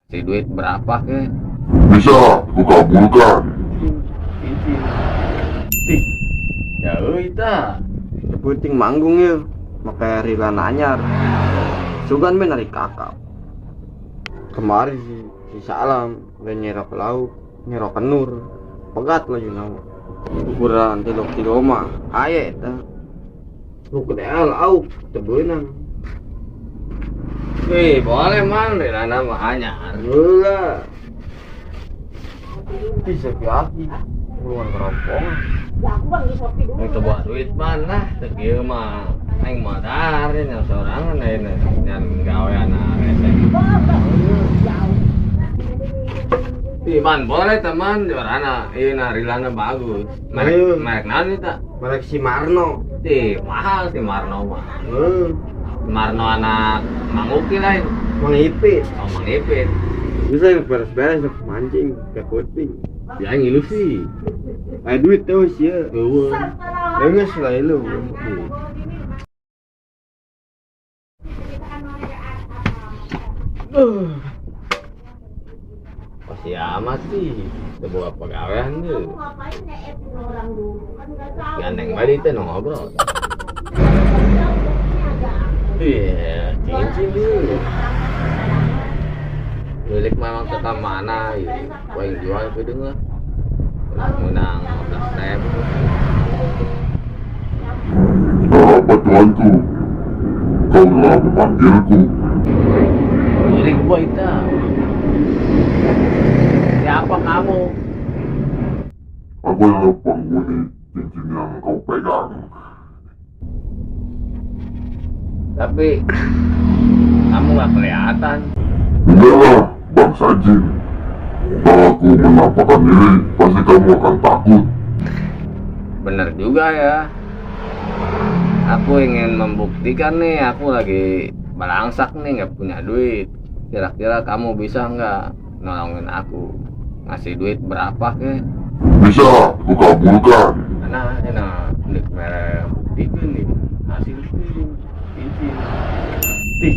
Si duit berapa ke? Bisa aku kabulkan. Cincin. Tih. Ya ta. Puting manggung ya, pakai rilan anyar. Sugan men dari kakak. Kemarin si Salam dan nyerok lauk, nyerok kenur, pegat lagi nama. Ukuran tilok mah, aye ta. Lu kedel lauk, tebenang. Boleh man, rilana mah anyar. Gula. Bisa piaki, keluar kerompong. Yang coba duit mana? Tegieu mah aing modar yang sorangan ayeuna nyan gawean rese. Man, boleh teman juarana. Ieu na rilana bagus. Merek naon eta? Merek si Marno. Mahal si Marno mah. Marno anak Mang Uki lain. Mang Ipit. Oh, Mang Ipit. Bisa yang beres-beres mancing ke puting. Ya ngilu sih. Ada duit terus ya. Eueuh. Enggak selalu. Masih amat sih. Sebuah pegawaian tuh. Gandeng balik teh ngobrol. Iya, cincin dulu. Milik memang tetap mana ya. Gua yang jual ke dengar. Menang 15.000. Apa tuanku? Kau telah memanggilku. Milik gua itu. Siapa kamu? Aku adalah penghuni cincin yang kau pegang. Tapi kamu gak kelihatan. Enggaklah, bangsa jin. Kalau aku menampakkan diri, pasti kamu akan takut. Bener juga ya. Aku ingin membuktikan nih, aku lagi balangsak nih, nggak punya duit. Kira-kira kamu bisa nggak nolongin aku? Ngasih duit berapa ke? Bisa aku kabulkan. Enak, udah merah buktikan nih. Ngasih duit, cincin. Tih,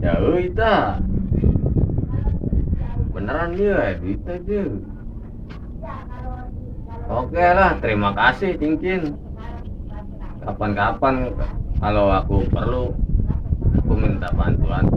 ya ta. Beneran dia, duit aja. Oke lah, terima kasih cincin. Kapan-kapan kalau aku perlu, aku minta bantuan.